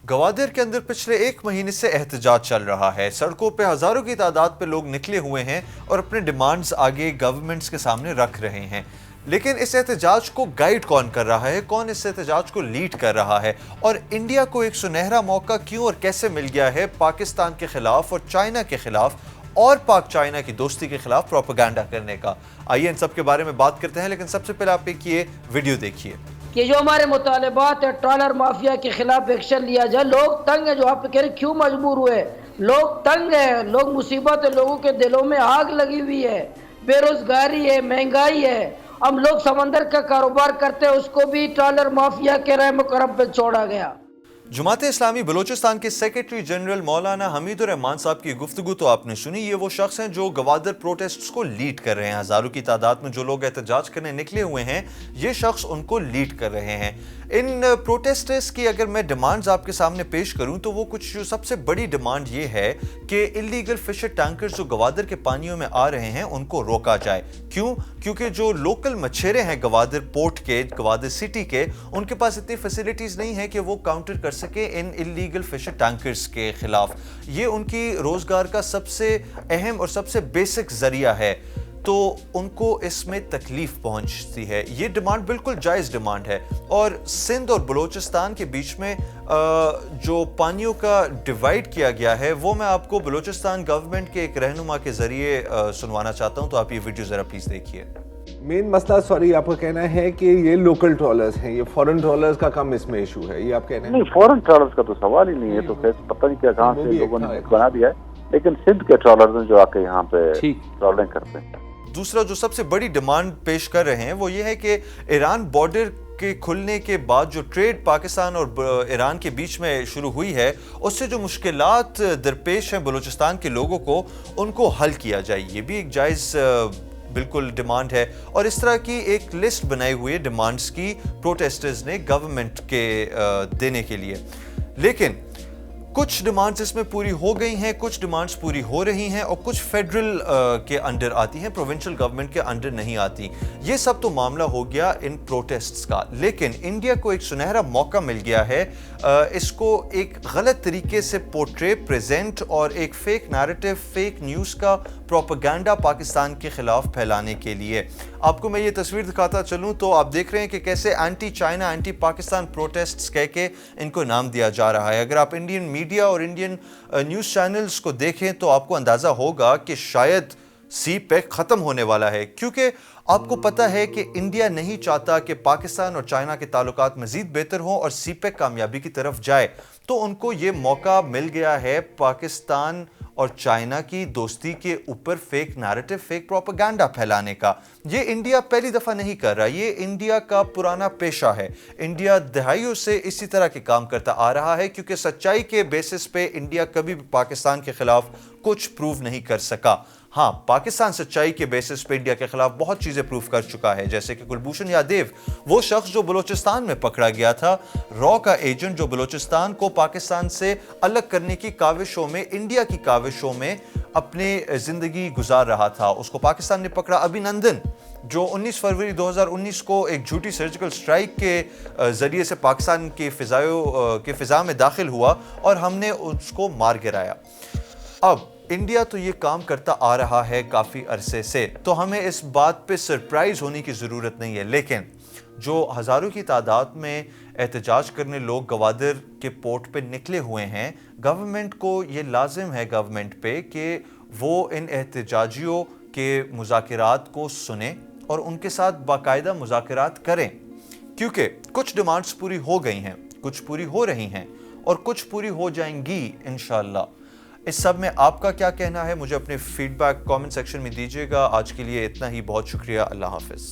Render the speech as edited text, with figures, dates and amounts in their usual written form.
گوادر کے اندر پچھلے ایک مہینے سے احتجاج چل رہا ہے۔ سڑکوں پہ ہزاروں کی تعداد پہ لوگ نکلے ہوئے ہیں اور اپنے ڈیمانڈز آگے گورنمنٹس کے سامنے رکھ رہے ہیں۔ لیکن اس احتجاج کو گائیڈ کون کر رہا ہے، کون اس احتجاج کو لیڈ کر رہا ہے، اور انڈیا کو ایک سنہرا موقع کیوں اور کیسے مل گیا ہے پاکستان کے خلاف اور چائنا کے خلاف اور پاک چائنا کی دوستی کے خلاف پروپیگنڈا کرنے کا؟ آئیے ان سب کے بارے میں بات کرتے ہیں، لیکن سب سے پہلے آپ ایک یہ ویڈیو دیکھیے کہ جو ہمارے مطالبات ہیں ٹرالر مافیا کے خلاف ایکشن لیا جائے۔ لوگ تنگ ہیں، جو آپ کہہ رہے کیوں مجبور ہوئے، لوگ تنگ ہیں، لوگ مصیبت ہے، لوگوں کے دلوں میں آگ لگی ہوئی ہے، بے روزگاری ہے، مہنگائی ہے۔ ہم لوگ سمندر کا کاروبار کرتے ہیں، اس کو بھی ٹرالر مافیا کے رحم و کرم پہ چھوڑا گیا۔ جماعت اسلامی بلوچستان کے سیکرٹری جنرل مولانا حمید الرحمان صاحب کی گفتگو تو آپ نے سنی۔ یہ وہ شخص ہیں جو گوادر پروٹیسٹس کو لیڈ کر رہے ہیں۔ ہزاروں کی تعداد میں جو لوگ احتجاج کرنے نکلے ہوئے ہیں، یہ شخص ان کو لیڈ کر رہے ہیں۔ ان پروٹیسٹرز کی اگر میں ڈیمانڈز آپ کے سامنے پیش کروں تو وہ کچھ جو سب سے بڑی ڈیمانڈ یہ ہے کہ انلیگل فشر ٹینکرز جو گوادر کے پانیوں میں آ رہے ہیں ان کو روکا جائے۔ کیوں؟ کیونکہ جو لوکل مچھیرے ہیں گوادر پورٹ کے، گوادر سٹی کے، ان کے پاس اتنی فیسیلیٹیز نہیں ہیں کہ وہ کاؤنٹر کر سکے ان انلیگل فشر ٹینکرز کے خلاف۔ یہ ان کی روزگار کا سب سے اہم اور سب سے بیسک ذریعہ ہے، تو ان کو اس میں تکلیف پہنچتی ہے۔ یہ ڈیمانڈ بالکل جائز ڈیمانڈ ہے، اور سندھ اور بلوچستان کے بیچ میں جو پانیوں کا ڈیوائیڈ کیا گیا ہے وہ میں آپ کو بلوچستان گورنمنٹ کے ایک رہنما کے ذریعے سنوانا چاہتا ہوں، تو آپ یہ ویڈیو ذرا پلیز دیکھیے۔ مین مسئلہ آپ کا کہنا ہے کہ یہ لوکل ٹرالرز ہیں، یہ فورن ٹرالرز کا کم اس میں ایشو ہے، یہ آپ کہنا ہے؟ نہیں، فورن ٹرالرز کا تو سوال ہی نہیں ہے، تو پتہ نہیں کیا کہاں سے لوگوں نے بنا دیا ہے، لیکن سندھ کے ٹرالرز ہیں جو آ کے یہاں پہ ٹرالنگ کرتے ہیں۔ دوسرا جو سب سے بڑی ڈیمانڈ پیش کر رہے ہیں وہ یہ ہے کہ ایران بارڈر کے کھلنے کے بعد جو ٹریڈ پاکستان اور ایران کے بیچ میں شروع ہوئی ہے، اس سے جو مشکلات درپیش ہیں بلوچستان کے لوگوں کو، ان کو حل کیا جائے۔ یہ بھی ایک جائز بالکل ڈیمانڈ ہے، اور اس طرح کی ایک لسٹ بنائی ہوئی ہے ڈیمانڈز کی پروٹیسٹرز نے گورنمنٹ کے دینے کے لیے۔ لیکن کچھ ڈیمانڈز اس میں پوری ہو گئی ہیں، کچھ ڈیمانڈز پوری ہو رہی ہیں، اور کچھ فیڈرل کے انڈر آتی ہیں، پروونشل گورنمنٹ کے انڈر نہیں آتی۔ یہ سب تو معاملہ ہو گیا ان پروٹیسٹس کا، لیکن انڈیا کو ایک سنہرا موقع مل گیا ہے اس کو ایک غلط طریقے سے پورٹرے، پریزنٹ اور ایک فیک نیریٹو، فیک نیوز کا پروپیگنڈا پاکستان کے خلاف پھیلانے کے لیے۔ آپ کو میں یہ تصویر دکھاتا چلوں تو آپ دیکھ رہے ہیں کہ کیسے اینٹی چائنا، اینٹی پاکستان پروٹیسٹس کہہ کے ان کو نام دیا جا رہا ہے۔ اگر آپ انڈین میڈیا اور انڈین نیوز چینلز کو دیکھیں تو آپ کو اندازہ ہوگا کہ شاید سی پیک ختم ہونے والا ہے، کیونکہ آپ کو پتہ ہے کہ انڈیا نہیں چاہتا کہ پاکستان اور چائنا کے تعلقات مزید بہتر ہوں اور سی پیک کامیابی کی طرف جائے، تو ان کو یہ موقع مل گیا ہے پاکستان اور چائنا کی دوستی کے اوپر فیک نیریٹو، فیک پروپیگنڈا پھیلانے کا۔ یہ انڈیا پہلی دفعہ نہیں کر رہا، یہ انڈیا کا پرانا پیشہ ہے۔ انڈیا دہائیوں سے اسی طرح کے کام کرتا آ رہا ہے، کیونکہ سچائی کے بیسس پہ انڈیا کبھی بھی پاکستان کے خلاف کچھ پروو نہیں کر سکا۔ ہاں، پاکستان سچائی کے بیسس پہ انڈیا کے خلاف بہت چیزیں پروف کر چکا ہے، جیسے کہ کلبھوشن یادیو، وہ شخص جو بلوچستان میں پکڑا گیا تھا، را کا ایجنٹ جو بلوچستان کو پاکستان سے الگ کرنے کی کاوشوں میں، انڈیا کی کاوشوں میں اپنی زندگی گزار رہا تھا، اس کو پاکستان نے پکڑا۔ ابھینندن جو 19 فروری 2019 کو ایک جھوٹی سرجیکل سٹرائک کے ذریعے سے پاکستان کے فضا میں داخل ہوا اور ہم نے اس کو مار گرایا۔ اب انڈیا تو یہ کام کرتا آ رہا ہے کافی عرصے سے، تو ہمیں اس بات پہ سرپرائز ہونے کی ضرورت نہیں ہے، لیکن جو ہزاروں کی تعداد میں احتجاج کرنے لوگ گوادر کے پورٹ پہ نکلے ہوئے ہیں، گورنمنٹ کو یہ لازم ہے گورنمنٹ پہ کہ وہ ان احتجاجیوں کے مذاکرات کو سنیں اور ان کے ساتھ باقاعدہ مذاکرات کریں، کیونکہ کچھ ڈیمانڈز پوری ہو گئی ہیں، کچھ پوری ہو رہی ہیں، اور کچھ پوری ہو جائیں گی انشاءاللہ۔ اس سب میں آپ کا کیا کہنا ہے؟ مجھے اپنے فیڈ بیک کامنٹ سیکشن میں دیجیے گا۔ آج کے لیے اتنا ہی، بہت شکریہ، اللہ حافظ۔